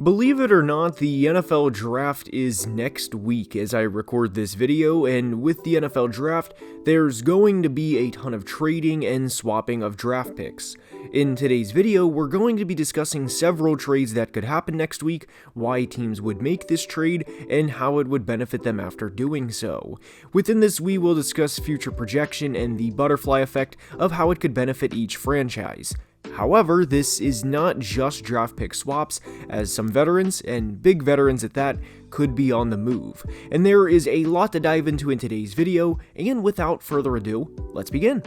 Believe it or not, the NFL Draft is next week as I record this video, and with the NFL Draft, there's going to be a ton of trading and swapping of draft picks. In today's video, we're going to be discussing several trades that could happen next week, why teams would make this trade, and how it would benefit them after doing so. Within this, we will discuss future projection and the butterfly effect of how it could benefit each franchise. However, this is not just draft pick swaps, as some veterans, and big veterans at that, could be on the move. And there is a lot to dive into in today's video, and without further ado, let's begin.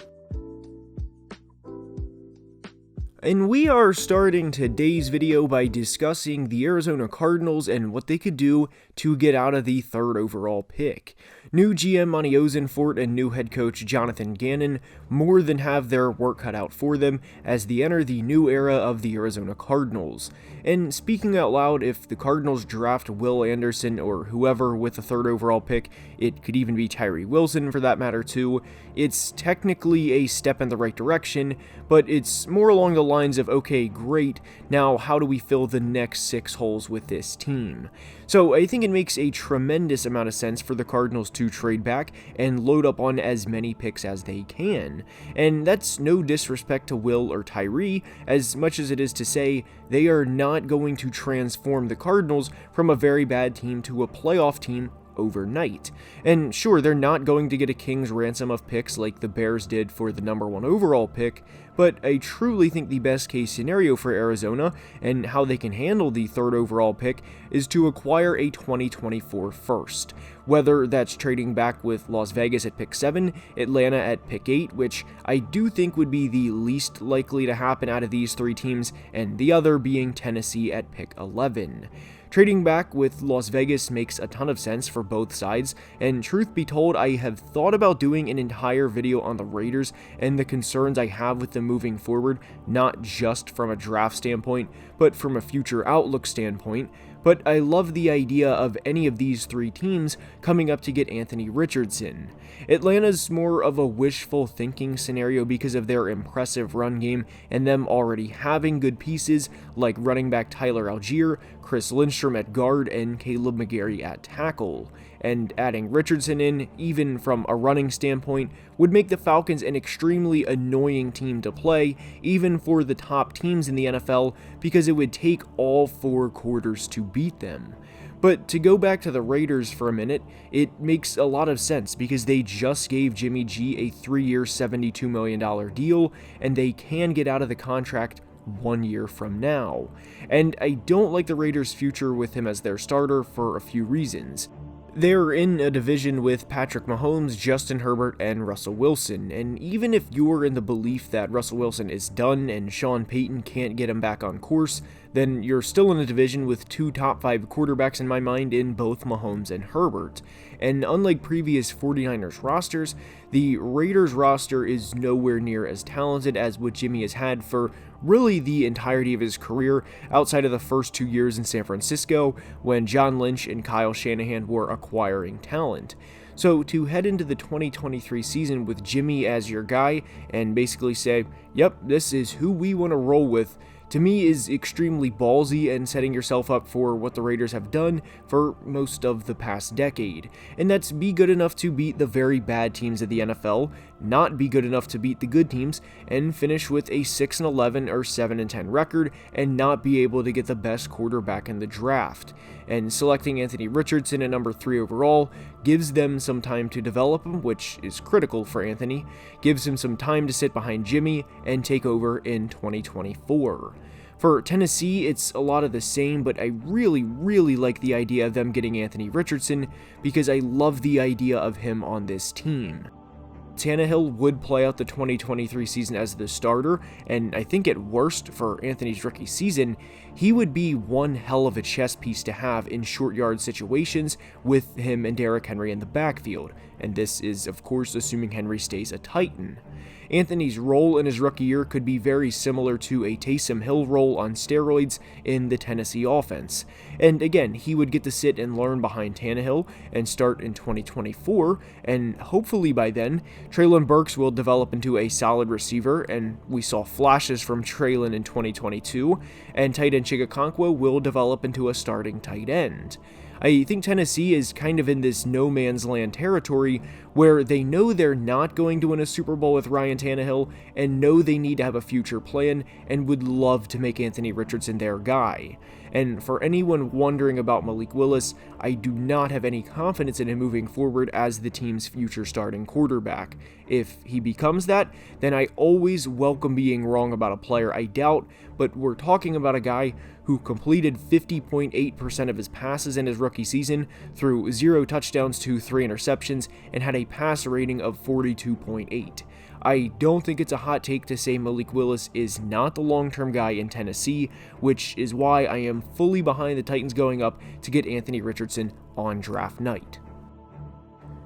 And we are starting today's video by discussing the Arizona Cardinals and what they could do to get out of the third overall pick. New GM Monty Ozenfort and new head coach Jonathan Gannon more than have their work cut out for them as they enter the new era of the Arizona Cardinals. And speaking out loud, if the Cardinals draft Will Anderson or whoever with the third overall pick, it could even be Tyree Wilson for that matter too, it's technically a step in the right direction, but it's more along the lines of, okay, great, now how do we fill the next 6 holes with this team? So I think it makes a tremendous amount of sense for the Cardinals to trade back and load up on as many picks as they can. And that's no disrespect to Will or Tyree, as much as it is to say they are not going to transform the Cardinals from a very bad team to a playoff team overnight. And sure, they're not going to get a king's ransom of picks like the Bears did for the number 1 overall pick, but I truly think the best case scenario for Arizona and how they can handle the third overall pick is to acquire a 2024 first. Whether that's trading back with Las Vegas at pick 7, Atlanta at pick 8, which I do think would be the least likely to happen out of these 3 teams, and the other being Tennessee at pick 11. Trading back with Las Vegas makes a ton of sense for both sides, and truth be told, I have thought about doing an entire video on the Raiders and the concerns I have with them moving forward, not just from a draft standpoint, but from a future outlook standpoint. But I love the idea of any of these 3 teams coming up to get Anthony Richardson. Atlanta's more of a wishful thinking scenario because of their impressive run game and them already having good pieces like running back Tyler Algier, Chris Lindstrom at guard, and Caleb McGarry at tackle. And adding Richardson in, even from a running standpoint, would make the Falcons an extremely annoying team to play, even for the top teams in the NFL, because it would take all 4 quarters to beat them. But to go back to the Raiders for a minute, it makes a lot of sense because they just gave Jimmy G a 3-year $72 million deal, and they can get out of the contract 1 year from now. And I don't like the Raiders' future with him as their starter for a few reasons. They're in a division with Patrick Mahomes, Justin Herbert, and Russell Wilson, and even if you're in the belief that Russell Wilson is done and Sean Payton can't get him back on course, then you're still in a division with 2 top 5 quarterbacks in my mind in both Mahomes and Herbert. And unlike previous 49ers rosters, the Raiders roster is nowhere near as talented as what Jimmy has had for really the entirety of his career outside of the first 2 years in San Francisco when John Lynch and Kyle Shanahan were acquiring talent. So to head into the 2023 season with Jimmy as your guy and basically say, yep, this is who we want to roll with, to me is extremely ballsy and setting yourself up for what the Raiders have done for most of the past decade. And that's be good enough to beat the very bad teams of the NFL, not be good enough to beat the good teams, and finish with a 6-11 or 7-10 record and not be able to get the best quarterback in the draft. And selecting Anthony Richardson at number 3 overall gives them some time to develop him, which is critical for Anthony, gives him some time to sit behind Jimmy and take over in 2024. For Tennessee, it's a lot of the same, but I really like the idea of them getting Anthony Richardson because I love the idea of him on this team. Tannehill would play out the 2023 season as the starter, and I think at worst for Anthony's rookie season, he would be one hell of a chess piece to have in short yard situations with him and Derrick Henry in the backfield, and this is of course assuming Henry stays a Titan. Anthony's role in his rookie year could be very similar to a Taysom Hill role on steroids in the Tennessee offense. And again, he would get to sit and learn behind Tannehill and start in 2024, and hopefully by then, Treylon Burks will develop into a solid receiver, and we saw flashes from Treylon in 2022, and tight end Chigakonkwo will develop into a starting tight end. I think Tennessee is kind of in this no man's land territory where they know they're not going to win a Super Bowl with Ryan Tannehill and know they need to have a future plan and would love to make Anthony Richardson their guy. And for anyone wondering about Malik Willis, I do not have any confidence in him moving forward as the team's future starting quarterback. If he becomes that, then I always welcome being wrong about a player I doubt, but we're talking about a guy who completed 50.8% of his passes in his rookie season, threw 0 touchdowns to 3 interceptions, and had a passer rating of 42.8. I don't think it's a hot take to say Malik Willis is not the long-term guy in Tennessee, which is why I am fully behind the Titans going up to get Anthony Richardson on draft night.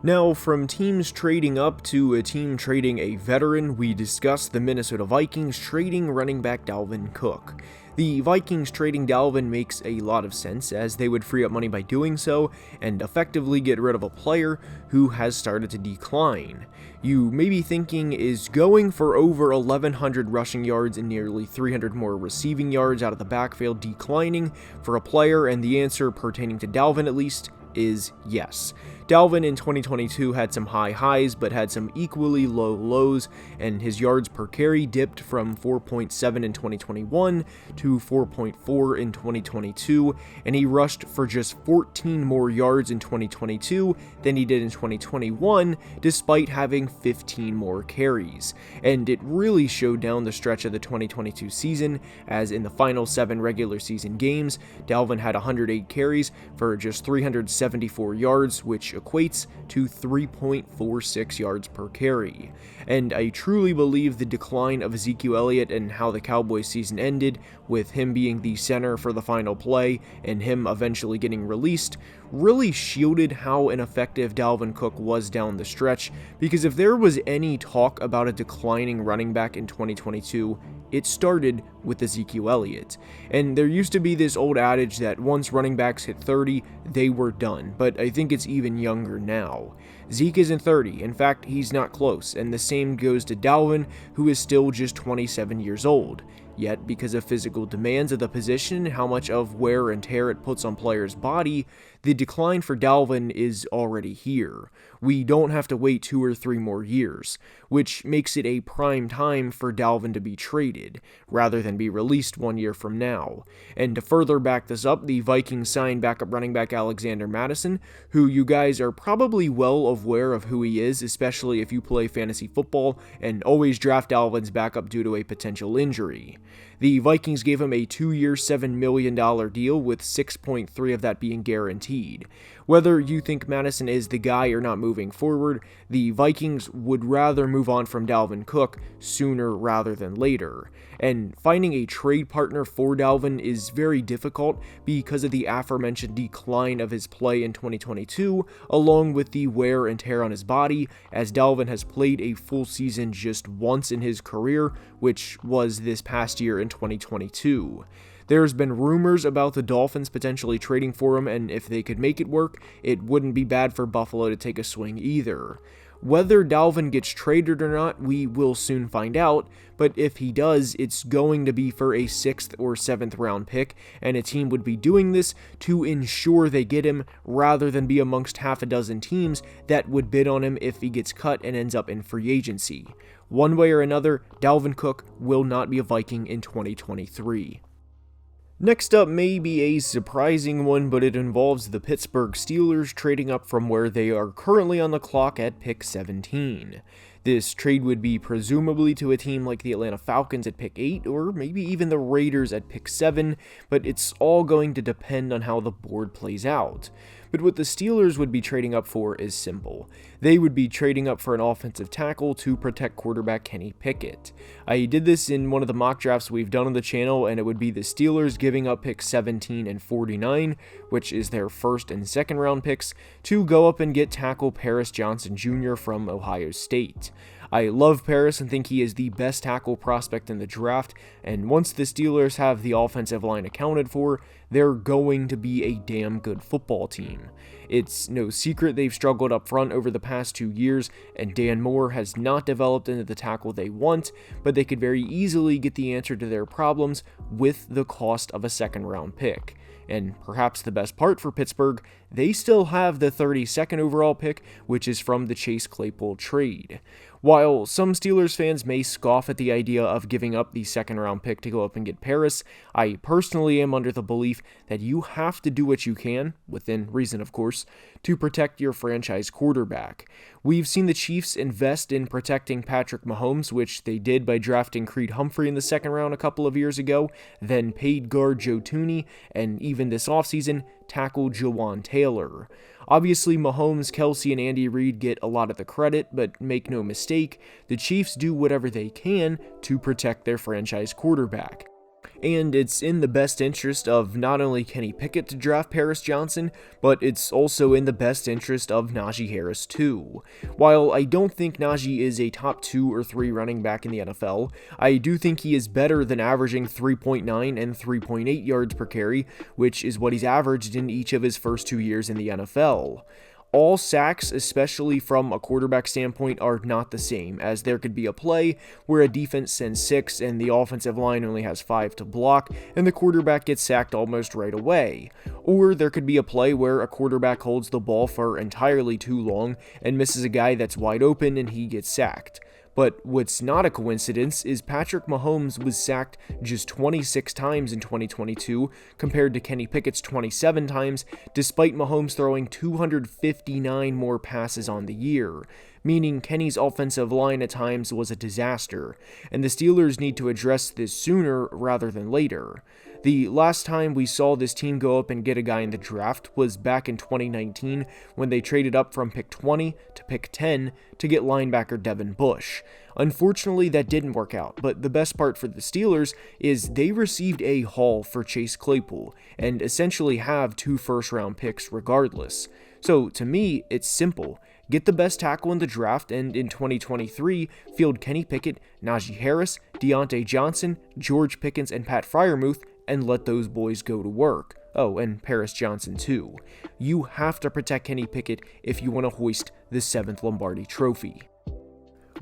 Now, from teams trading up to a team trading a veteran, we discussed the Minnesota Vikings trading running back Dalvin Cook. The Vikings trading Dalvin makes a lot of sense, as they would free up money by doing so and effectively get rid of a player who has started to decline. You may be thinking, is going for over 1,100 rushing yards and nearly 300 more receiving yards out of the backfield declining for a player? And the answer, pertaining to Dalvin at least, is yes. Dalvin in 2022 had some high highs, but had some equally low lows, and his yards per carry dipped from 4.7 in 2021 to 4.4 in 2022, and he rushed for just 14 more yards in 2022 than he did in 2021, despite having 15 more carries. And it really showed down the stretch of the 2022 season, as in the final 7 regular season games, Dalvin had 108 carries for just 374 yards, which equates to 3.46 yards per carry. And I truly believe the decline of Ezekiel Elliott and how the Cowboys season ended, with him being the center for the final play and him eventually getting released, really shielded how ineffective Dalvin Cook was down the stretch, because if there was any talk about a declining running back in 2022, it started with Ezekiel Elliott. And there used to be this old adage that once running backs hit 30, they were done, but I think it's even younger now. Zeke isn't 30, in fact, he's not close, and the same goes to Dalvin, who is still just 27 years old. Yet, because of physical demands of the position and how much of wear and tear it puts on players' body, the decline for Dalvin is already here. We don't have to wait 2 or 3 more years, which makes it a prime time for Dalvin to be traded, rather than be released 1 year from now. And to further back this up, the Vikings signed backup running back Alexander Mattison, who you guys are probably well aware of who he is, especially if you play fantasy football and always draft Dalvin's backup due to a potential injury. The Vikings gave him a 2-year, $7 million deal, with 6.3 of that being guaranteed. Whether you think Madison is the guy or not moving forward, the Vikings would rather move on from Dalvin Cook sooner rather than later. And finding a trade partner for Dalvin is very difficult because of the aforementioned decline of his play in 2022, along with the wear and tear on his body, as Dalvin has played a full season just once in his career, which was this past year in 2022. There's been rumors about the Dolphins potentially trading for him, and if they could make it work, it wouldn't be bad for Buffalo to take a swing either. Whether Dalvin gets traded or not, we will soon find out, but if he does, it's going to be for a 6th or 7th round pick, and a team would be doing this to ensure they get him, rather than be amongst half a dozen teams that would bid on him if he gets cut and ends up in free agency. One way or another, Dalvin Cook will not be a Viking in 2023. Next up may be a surprising one, but it involves the Pittsburgh Steelers trading up from where they are currently on the clock at pick 17. This trade would be presumably to a team like the Atlanta Falcons at pick 8, or maybe even the Raiders at pick 7, but it's all going to depend on how the board plays out. But what the Steelers would be trading up for is simple. They would be trading up for an offensive tackle to protect quarterback Kenny Pickett. I did this in one of the mock drafts we've done on the channel, and it would be the Steelers giving up picks 17 and 49, which is their 1st and 2nd round picks, to go up and get tackle Paris Johnson Jr. from Ohio State. I love Paris and think he is the best tackle prospect in the draft, and once the Steelers have the offensive line accounted for, they're going to be a damn good football team. It's no secret they've struggled up front over the past 2 years, and Dan Moore has not developed into the tackle they want, but they could very easily get the answer to their problems with the cost of a second-round pick. And perhaps the best part for Pittsburgh, they still have the 32nd overall pick, which is from the Chase Claypool trade. While some Steelers fans may scoff at the idea of giving up the second-round pick to go up and get Paris, I personally am under the belief that you have to do what you can, within reason of course, to protect your franchise quarterback. We've seen the Chiefs invest in protecting Patrick Mahomes, which they did by drafting Creed Humphrey in the second round a couple of years ago, then paid guard Joe Thuney, and even this offseason, tackle Jawan Taylor. Obviously, Mahomes, Kelsey, and Andy Reid get a lot of the credit, but make no mistake, the Chiefs do whatever they can to protect their franchise quarterback. And it's in the best interest of not only Kenny Pickett to draft Paris Johnson, but it's also in the best interest of Najee Harris too. While I don't think Najee is a top 2 or 3 running back in the NFL, I do think he is better than averaging 3.9 and 3.8 yards per carry, which is what he's averaged in each of his first 2 years in the NFL. All sacks, especially from a quarterback standpoint, are not the same, as there could be a play where a defense sends 6 and the offensive line only has 5 to block, and the quarterback gets sacked almost right away. Or there could be a play where a quarterback holds the ball for entirely too long and misses a guy that's wide open and he gets sacked. But what's not a coincidence is Patrick Mahomes was sacked just 26 times in 2022 compared to Kenny Pickett's 27 times, despite Mahomes throwing 259 more passes on the year, meaning Kenny's offensive line at times was a disaster, and the Steelers need to address this sooner rather than later. The last time we saw this team go up and get a guy in the draft was back in 2019 when they traded up from pick 20 to pick 10 to get linebacker Devin Bush. Unfortunately, that didn't work out, but the best part for the Steelers is they received a haul for Chase Claypool and essentially have 2 first-round picks regardless. So to me, it's simple. Get the best tackle in the draft, and in 2023, field Kenny Pickett, Najee Harris, Deontay Johnson, George Pickens, and Pat Freiermuth, and let those boys go to work. Oh, and Paris Johnson too. You have to protect Kenny Pickett if you want to hoist the 7th Lombardi Trophy.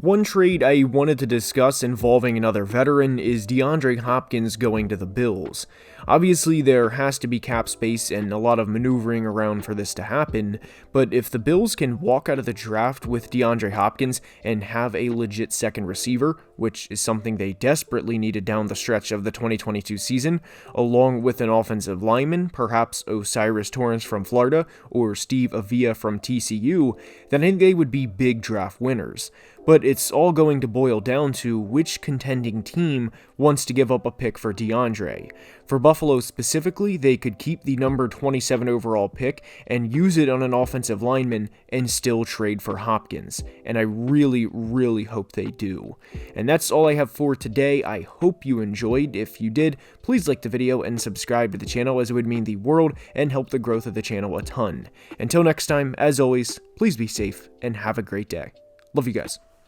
One trade I wanted to discuss involving another veteran is DeAndre Hopkins going to the Bills. Obviously, there has to be cap space and a lot of maneuvering around for this to happen, but if the Bills can walk out of the draft with DeAndre Hopkins and have a legit second receiver, which is something they desperately needed down the stretch of the 2022 season, along with an offensive lineman, perhaps Osiris Torrance from Florida or Steve Avila from TCU, then I think they would be big draft winners. But it's all going to boil down to which contending team wants to give up a pick for DeAndre. For Buffalo specifically, they could keep the number 27 overall pick and use it on an offensive lineman and still trade for Hopkins. And I really, really hope they do. And that's all I have for today. I hope you enjoyed. If you did, please like the video and subscribe to the channel, as it would mean the world and help the growth of the channel a ton. Until next time, as always, please be safe and have a great day. Love you guys.